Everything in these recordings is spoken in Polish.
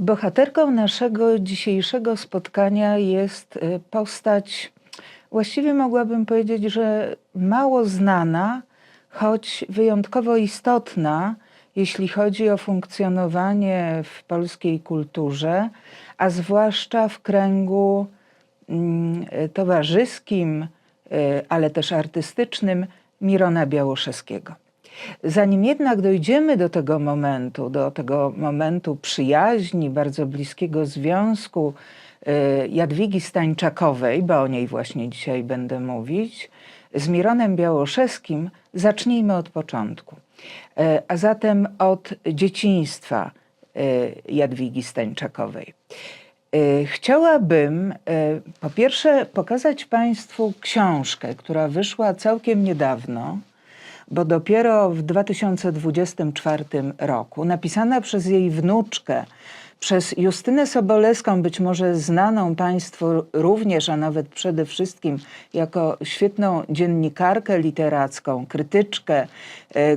Bohaterką naszego dzisiejszego spotkania jest postać, właściwie mogłabym powiedzieć, że mało znana, choć wyjątkowo istotna, jeśli chodzi o funkcjonowanie w polskiej kulturze, a zwłaszcza w kręgu towarzyskim, ale też artystycznym Mirona Białoszewskiego. Zanim jednak dojdziemy do tego momentu przyjaźni, bardzo bliskiego związku Jadwigi Stańczakowej, bo o niej właśnie dzisiaj będę mówić, z Mironem Białoszewskim, zacznijmy od początku. A zatem od dzieciństwa Jadwigi Stańczakowej. Chciałabym po pierwsze pokazać Państwu książkę, która wyszła całkiem niedawno, bo dopiero w 2024 roku, napisana przez jej wnuczkę, przez Justynę Sobolewską, być może znaną Państwu również, a nawet przede wszystkim jako świetną dziennikarkę literacką, krytyczkę,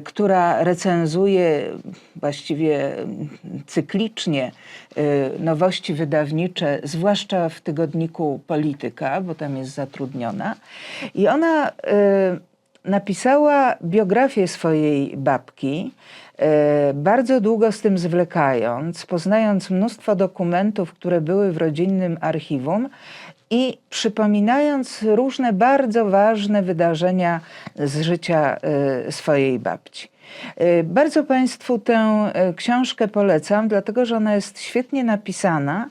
która recenzuje właściwie cyklicznie nowości wydawnicze, zwłaszcza w tygodniku Polityka, bo tam jest zatrudniona. I ona napisała biografię swojej babki, bardzo długo z tym zwlekając, poznając mnóstwo dokumentów, które były w rodzinnym archiwum i przypominając różne bardzo ważne wydarzenia z życia swojej babci. Bardzo Państwu tę książkę polecam, dlatego że ona jest świetnie napisana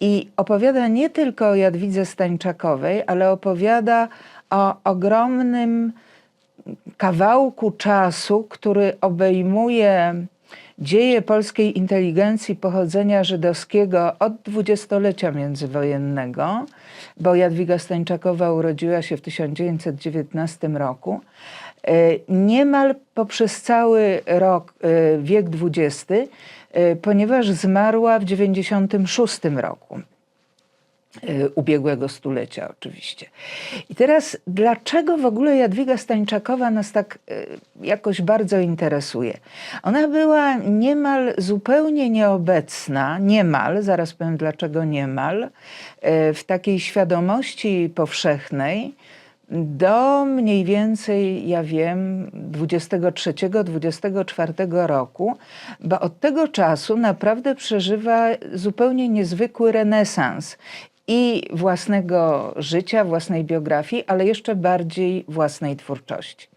i opowiada nie tylko o Jadwidze Stańczakowej, ale opowiada o ogromnym kawałku czasu, który obejmuje dzieje polskiej inteligencji pochodzenia żydowskiego od dwudziestolecia międzywojennego, bo Jadwiga Stańczakowa urodziła się w 1919 roku, niemal poprzez cały wiek XX, ponieważ zmarła w 1996 roku. Ubiegłego stulecia oczywiście. I teraz dlaczego w ogóle Jadwiga Stańczakowa nas tak jakoś bardzo interesuje? Ona była niemal zupełnie nieobecna, zaraz powiem dlaczego niemal, w takiej świadomości powszechnej do mniej więcej, ja wiem, 23-24 roku, bo od tego czasu naprawdę przeżywa zupełnie niezwykły renesans i własnego życia, własnej biografii, ale jeszcze bardziej własnej twórczości.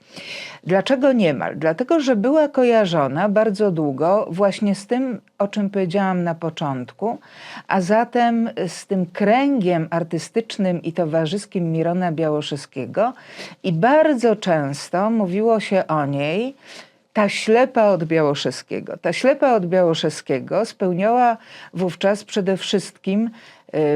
Dlaczego niemal? Dlatego, że była kojarzona bardzo długo właśnie z tym, o czym powiedziałam na początku, a zatem z tym kręgiem artystycznym i towarzyskim Mirona Białoszewskiego i bardzo często mówiło się o niej ta ślepa od Białoszewskiego. Ta ślepa od Białoszewskiego spełniała wówczas przede wszystkim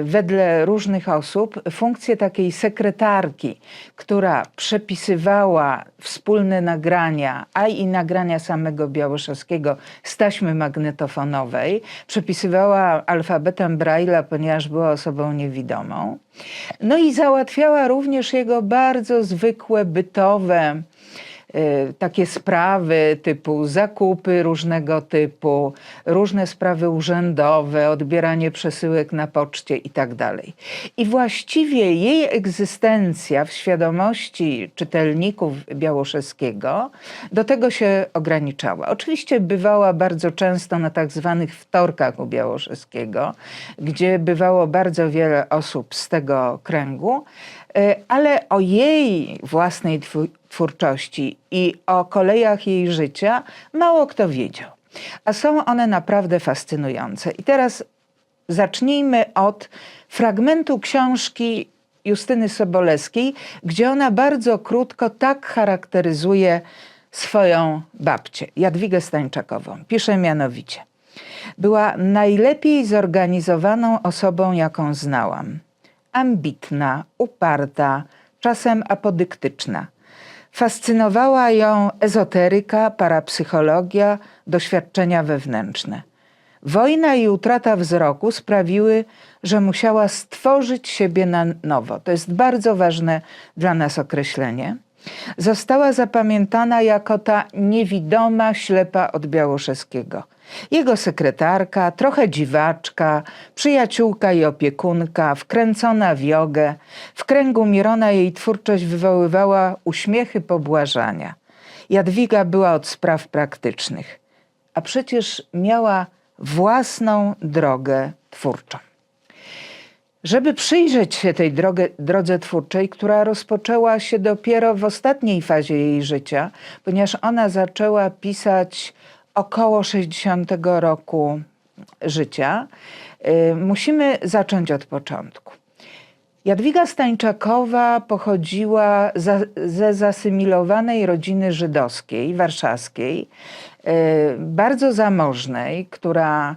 wedle różnych osób funkcję takiej sekretarki, która przepisywała wspólne nagrania, a i nagrania samego Białoszewskiego z taśmy magnetofonowej. Przepisywała alfabetem Braille'a, ponieważ była osobą niewidomą. No i załatwiała również jego bardzo zwykłe, bytowe takie sprawy typu zakupy różnego typu, różne sprawy urzędowe, odbieranie przesyłek na poczcie i tak dalej. I właściwie jej egzystencja w świadomości czytelników Białoszewskiego do tego się ograniczała. Oczywiście bywała bardzo często na tak zwanych wtorkach u Białoszewskiego, gdzie bywało bardzo wiele osób z tego kręgu, ale o jej własnej twórczości i o kolejach jej życia mało kto wiedział. A są one naprawdę fascynujące. I teraz zacznijmy od fragmentu książki Justyny Sobolewskiej, gdzie ona bardzo krótko tak charakteryzuje swoją babcię, Jadwigę Stańczakową. Pisze mianowicie: była najlepiej zorganizowaną osobą, jaką znałam. Ambitna, uparta, czasem apodyktyczna. Fascynowała ją ezoteryka, parapsychologia, doświadczenia wewnętrzne. Wojna i utrata wzroku sprawiły, że musiała stworzyć siebie na nowo. To jest bardzo ważne dla nas określenie. Została zapamiętana jako ta niewidoma, ślepa od Białoszewskiego. Jego sekretarka, trochę dziwaczka, przyjaciółka i opiekunka, wkręcona w jogę. W kręgu Mirona jej twórczość wywoływała uśmiechy pobłażania. Jadwiga była od spraw praktycznych, a przecież miała własną drogę twórczą. Żeby przyjrzeć się tej drodze twórczej, która rozpoczęła się dopiero w ostatniej fazie jej życia, ponieważ ona zaczęła pisać około 60 roku życia, musimy zacząć od początku. Jadwiga Stańczakowa pochodziła ze zasymilowanej rodziny żydowskiej, warszawskiej, bardzo zamożnej, która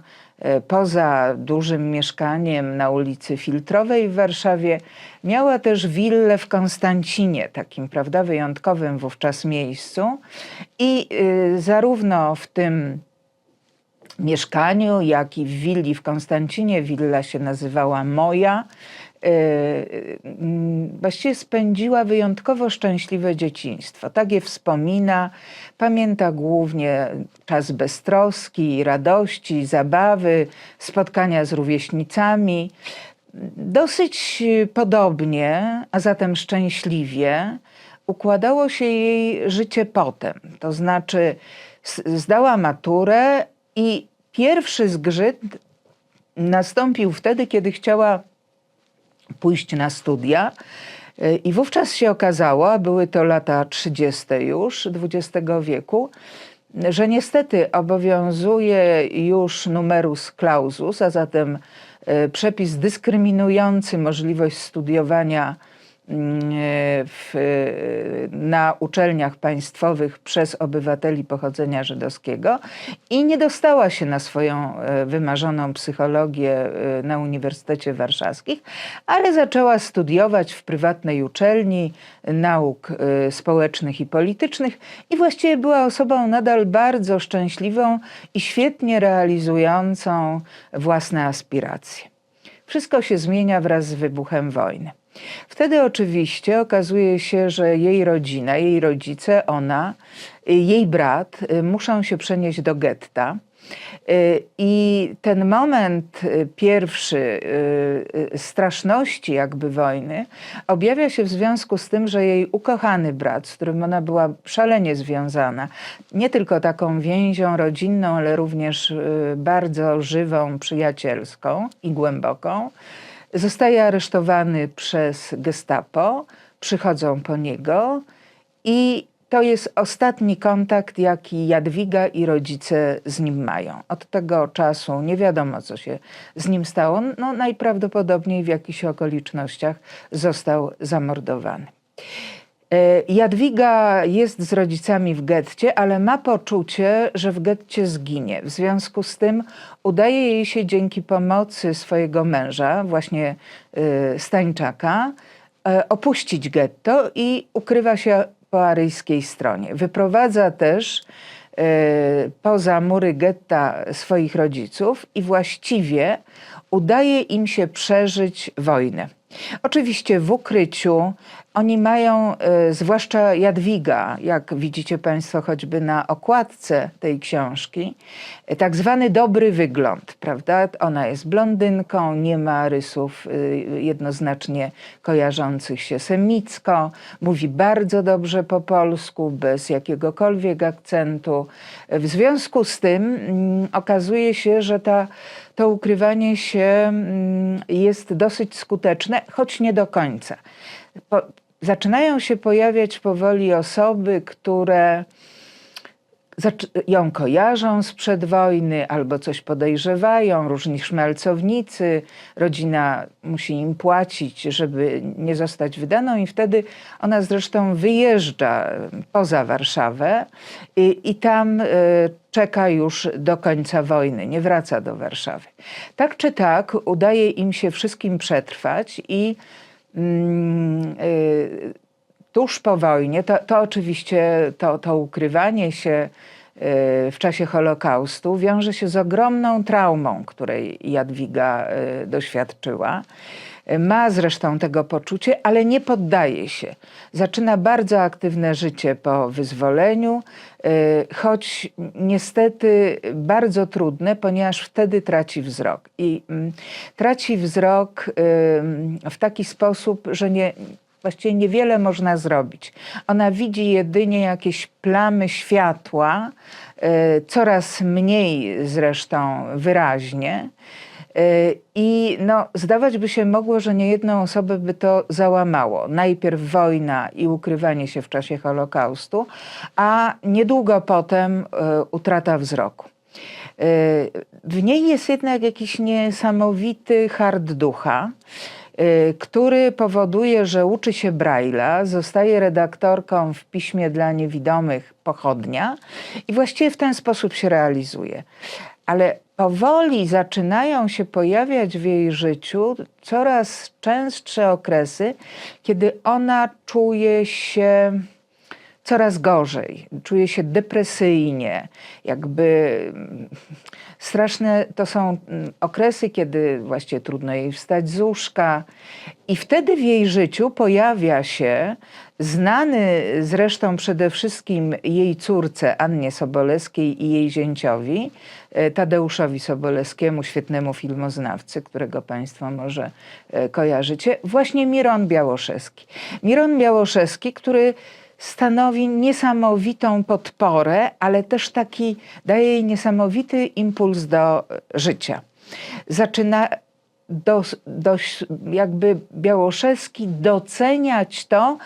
poza dużym mieszkaniem na ulicy Filtrowej w Warszawie miała też willę w Konstancinie, takim, prawda, wyjątkowym wówczas miejscu. I zarówno w tym mieszkaniu, jak i w willi w Konstancinie, willa się nazywała Moja, właściwie spędziła wyjątkowo szczęśliwe dzieciństwo. Tak je wspomina, pamięta głównie czas beztroski, radości, zabawy, spotkania z rówieśnicami. Dosyć podobnie, a zatem szczęśliwie układało się jej życie potem. To znaczy zdała maturę i pierwszy zgrzyt nastąpił wtedy, kiedy chciała pójść na studia i wówczas się okazało, a były to lata 30. już XX wieku, że niestety obowiązuje już numerus clausus, a zatem przepis dyskryminujący możliwość studiowania na uczelniach państwowych przez obywateli pochodzenia żydowskiego i nie dostała się na swoją wymarzoną psychologię na Uniwersytecie Warszawskim, ale zaczęła studiować w prywatnej uczelni nauk społecznych i politycznych i właściwie była osobą nadal bardzo szczęśliwą i świetnie realizującą własne aspiracje. Wszystko się zmienia wraz z wybuchem wojny. Wtedy oczywiście okazuje się, że jej rodzina, jej rodzice, ona, jej brat muszą się przenieść do getta. I ten moment pierwszy straszności jakby wojny objawia się w związku z tym, że jej ukochany brat, z którym ona była szalenie związana, nie tylko taką więzią rodzinną, ale również bardzo żywą, przyjacielską i głęboką, zostaje aresztowany przez Gestapo, przychodzą po niego i to jest ostatni kontakt, jaki Jadwiga i rodzice z nim mają. Od tego czasu nie wiadomo, co się z nim stało. No, najprawdopodobniej w jakichś okolicznościach został zamordowany. Jadwiga jest z rodzicami w getcie, ale ma poczucie, że w getcie zginie. W związku z tym udaje jej się dzięki pomocy swojego męża, właśnie Stańczaka, opuścić getto i ukrywa się po aryjskiej stronie. Wyprowadza też poza mury getta swoich rodziców i właściwie udaje im się przeżyć wojnę. Oczywiście w ukryciu oni mają, zwłaszcza Jadwiga, jak widzicie Państwo choćby na okładce tej książki, tak zwany dobry wygląd, prawda? Ona jest blondynką, nie ma rysów jednoznacznie kojarzących się semicko, mówi bardzo dobrze po polsku, bez jakiegokolwiek akcentu. W związku z tym okazuje się, że to ukrywanie się jest dosyć skuteczne, choć nie do końca. Zaczynają się pojawiać powoli osoby, które ją kojarzą sprzed wojny albo coś podejrzewają, różni szmelcownicy, rodzina musi im płacić, żeby nie zostać wydaną i wtedy ona zresztą wyjeżdża poza Warszawę i tam czeka już do końca wojny, nie wraca do Warszawy. Tak czy tak udaje im się wszystkim przetrwać i tuż po wojnie, to oczywiście to ukrywanie się w czasie Holokaustu wiąże się z ogromną traumą, której Jadwiga doświadczyła. Ma zresztą tego poczucie, ale nie poddaje się. Zaczyna bardzo aktywne życie po wyzwoleniu, choć niestety bardzo trudne, ponieważ wtedy traci wzrok. I traci wzrok w taki sposób, że właściwie niewiele można zrobić. Ona widzi jedynie jakieś plamy światła, coraz mniej zresztą wyraźnie. I zdawać by się mogło, że niejedną osobę by to załamało. Najpierw wojna i ukrywanie się w czasie Holokaustu, a niedługo potem utrata wzroku. W niej jest jednak jakiś niesamowity hart ducha, który powoduje, że uczy się Braille'a, zostaje redaktorką w piśmie dla niewidomych Pochodnia i właściwie w ten sposób się realizuje. Ale powoli zaczynają się pojawiać w jej życiu coraz częstsze okresy, kiedy ona czuje się coraz gorzej, czuje się depresyjnie, jakby straszne to są okresy, kiedy właściwie trudno jej wstać z łóżka i wtedy w jej życiu pojawia się znany zresztą przede wszystkim jej córce Annie Sobolewskiej i jej zięciowi Tadeuszowi Sobolewskiemu, świetnemu filmoznawcy, którego Państwo może kojarzycie, właśnie Miron Białoszewski. Miron Białoszewski, który stanowi niesamowitą podporę, ale też daje jej niesamowity impuls do życia. Zaczyna jakby Białoszewski doceniać to,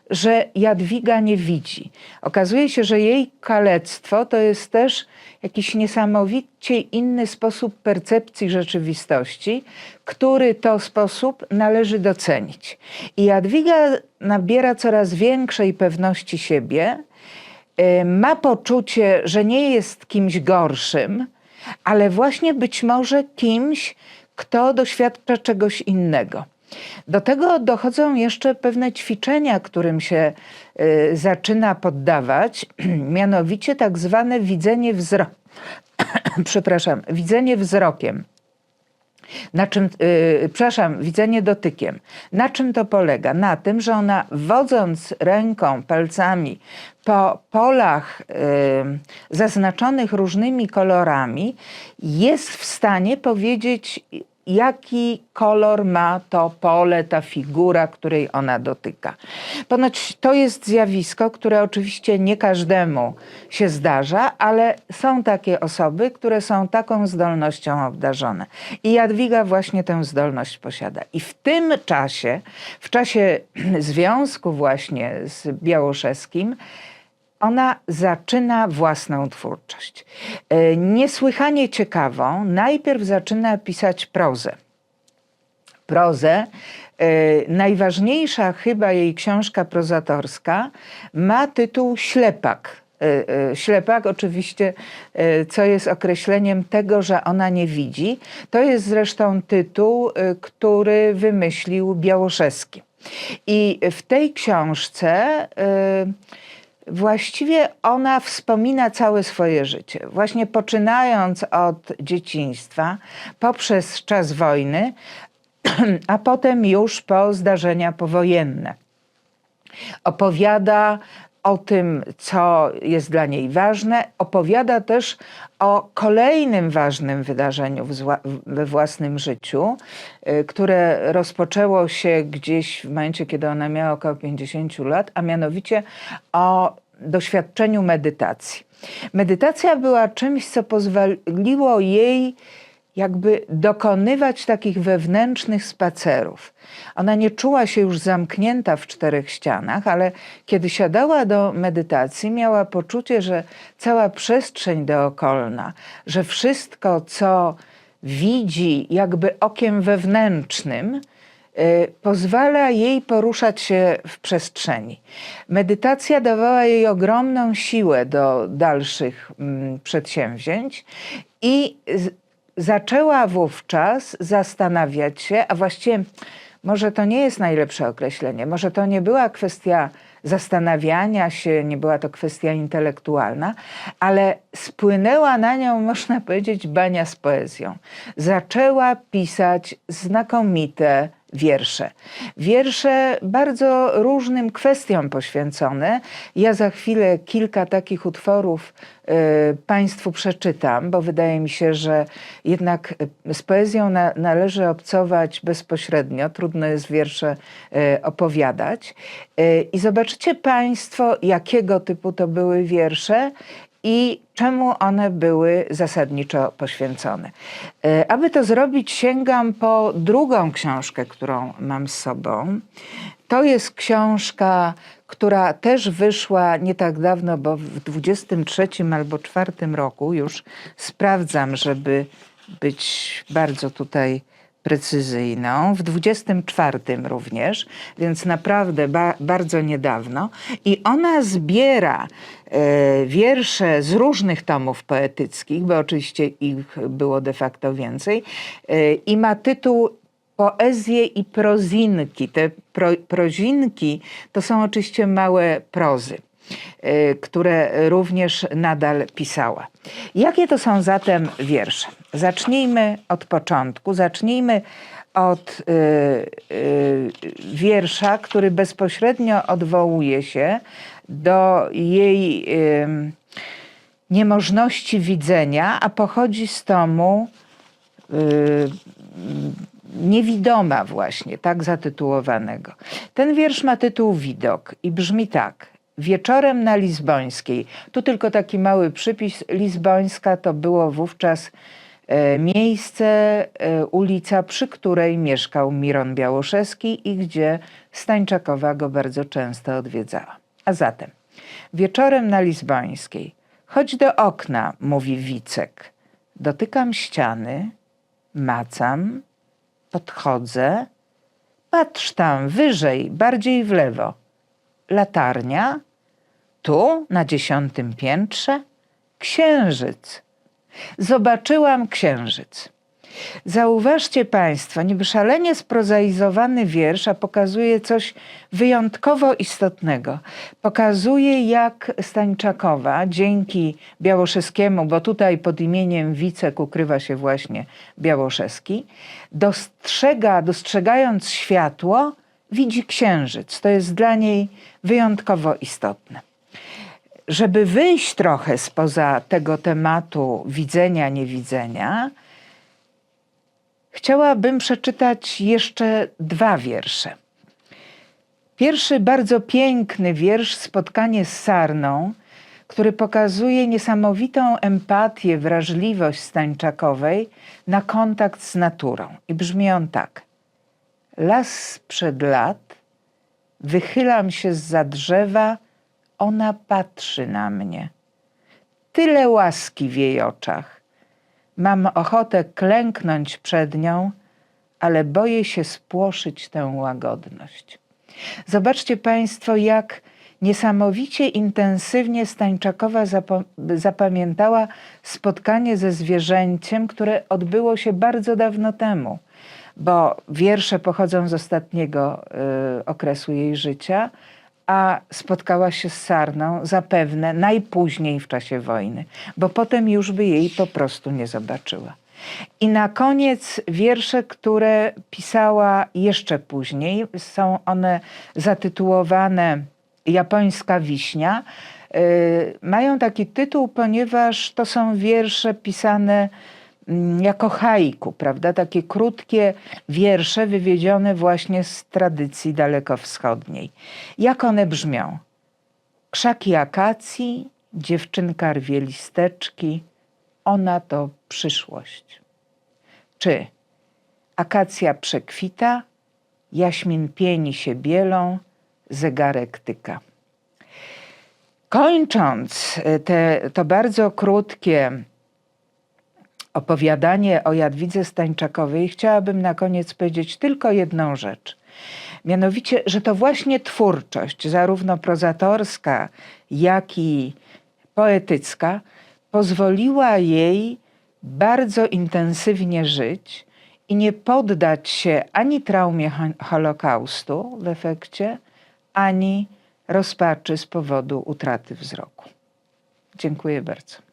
że Jadwiga nie widzi. Okazuje się, że jej kalectwo to jest też jakiś niesamowicie inny sposób percepcji rzeczywistości, który to sposób należy docenić. I Jadwiga nabiera coraz większej pewności siebie, ma poczucie, że nie jest kimś gorszym, ale właśnie być może kimś, kto doświadcza czegoś innego. Do tego dochodzą jeszcze pewne ćwiczenia, którym się zaczyna poddawać, mianowicie tak zwane widzenie wzrokiem. Widzenie dotykiem. Na czym to polega? Na tym, że ona wodząc ręką, palcami po polach zaznaczonych różnymi kolorami jest w stanie powiedzieć, jaki kolor ma to pole, ta figura, której ona dotyka. Ponoć to jest zjawisko, które oczywiście nie każdemu się zdarza, ale są takie osoby, które są taką zdolnością obdarzone. I Jadwiga właśnie tę zdolność posiada. I w tym czasie, w czasie związku właśnie z Białoszewskim, ona zaczyna własną twórczość. Niesłychanie ciekawą, najpierw zaczyna pisać prozę. Najważniejsza chyba jej książka prozatorska ma tytuł Ślepak. Ślepak oczywiście, co jest określeniem tego, że ona nie widzi. To jest zresztą tytuł, który wymyślił Białoszewski. I w tej książce właściwie ona wspomina całe swoje życie. Właśnie poczynając od dzieciństwa, poprzez czas wojny, a potem już po zdarzenia powojenne. Opowiada o tym, co jest dla niej ważne. Opowiada też o kolejnym ważnym wydarzeniu we własnym życiu, które rozpoczęło się gdzieś w momencie, kiedy ona miała około 50 lat, a mianowicie o doświadczeniu medytacji. Medytacja była czymś, co pozwoliło jej jakby dokonywać takich wewnętrznych spacerów. Ona nie czuła się już zamknięta w czterech ścianach, ale kiedy siadała do medytacji, miała poczucie, że cała przestrzeń dookolna, że wszystko, co widzi jakby okiem wewnętrznym, pozwala jej poruszać się w przestrzeni. Medytacja dawała jej ogromną siłę do dalszych przedsięwzięć i zaczęła wówczas zastanawiać się, a właściwie może to nie jest najlepsze określenie, może to nie była kwestia zastanawiania się, nie była to kwestia intelektualna, ale spłynęła na nią, można powiedzieć, bania z poezją. Zaczęła pisać znakomite wiersze. Wiersze bardzo różnym kwestiom poświęcone. Ja za chwilę kilka takich utworów Państwu przeczytam, bo wydaje mi się, że jednak z poezją należy obcować bezpośrednio. Trudno jest wiersze opowiadać. I zobaczycie Państwo, jakiego typu to były wiersze i czemu one były zasadniczo poświęcone. Aby to zrobić, sięgam po drugą książkę, którą mam z sobą. To jest książka, która też wyszła nie tak dawno, bo w 23 albo 4 roku, już sprawdzam, żeby być bardzo tutaj precyzyjną, w 24 również, więc naprawdę bardzo niedawno. I ona zbiera wiersze z różnych tomów poetyckich, bo oczywiście ich było de facto więcej, i ma tytuł Poezje i prozinki. Te prozinki to są oczywiście małe prozy, które również nadal pisała. Jakie to są zatem wiersze? Zacznijmy od początku. Zacznijmy od wiersza, który bezpośrednio odwołuje się do jej niemożności widzenia, a pochodzi z tomu Niewidoma właśnie, tak zatytułowanego. Ten wiersz ma tytuł Widok i brzmi tak. Wieczorem na Lizbońskiej. Tu tylko taki mały przypis. Lizbońska to było wówczas miejsce, ulica, przy której mieszkał Miron Białoszewski i gdzie Stańczakowa go bardzo często odwiedzała. A zatem, wieczorem na Lizbońskiej. Chodź do okna, mówi Wicek. Dotykam ściany, macam, podchodzę. Patrz tam, wyżej, bardziej w lewo. Latarnia. Tu, na 10. piętrze, księżyc. Zobaczyłam księżyc. Zauważcie Państwo, niby szalenie sprozaizowany wiersz, a pokazuje coś wyjątkowo istotnego. Pokazuje, jak Stańczakowa dzięki Białoszewskiemu, bo tutaj pod imieniem Wicek ukrywa się właśnie Białoszewski, dostrzegając światło, widzi księżyc. To jest dla niej wyjątkowo istotne. Żeby wyjść trochę spoza tego tematu widzenia, niewidzenia, chciałabym przeczytać jeszcze 2 wiersze. Pierwszy bardzo piękny wiersz, Spotkanie z sarną, który pokazuje niesamowitą empatię, wrażliwość Stańczakowej na kontakt z naturą. I brzmi on tak. Las sprzed lat, wychylam się zza drzewa, ona patrzy na mnie. Tyle łaski w jej oczach. Mam ochotę klęknąć przed nią, ale boję się spłoszyć tę łagodność. Zobaczcie Państwo, jak niesamowicie intensywnie Stańczakowa zapamiętała spotkanie ze zwierzęciem, które odbyło się bardzo dawno temu, bo wiersze pochodzą z ostatniego okresu jej życia, a spotkała się z sarną zapewne najpóźniej w czasie wojny, bo potem już by jej po prostu nie zobaczyła. I na koniec wiersze, które pisała jeszcze później. Są one zatytułowane Japońska wiśnia. Mają taki tytuł, ponieważ to są wiersze pisane jako haiku, prawda? Takie krótkie wiersze wywiedzione właśnie z tradycji dalekowschodniej. Jak one brzmią? Krzaki akacji, dziewczynka rwie listeczki, ona to przyszłość. Czy akacja przekwita, jaśmin pieni się bielą, zegarek tyka. Kończąc to bardzo krótkie opowiadanie o Jadwidze Stańczakowej, chciałabym na koniec powiedzieć tylko jedną rzecz. Mianowicie, że to właśnie twórczość, zarówno prozatorska, jak i poetycka, pozwoliła jej bardzo intensywnie żyć i nie poddać się ani traumie Holokaustu w efekcie, ani rozpaczy z powodu utraty wzroku. Dziękuję bardzo.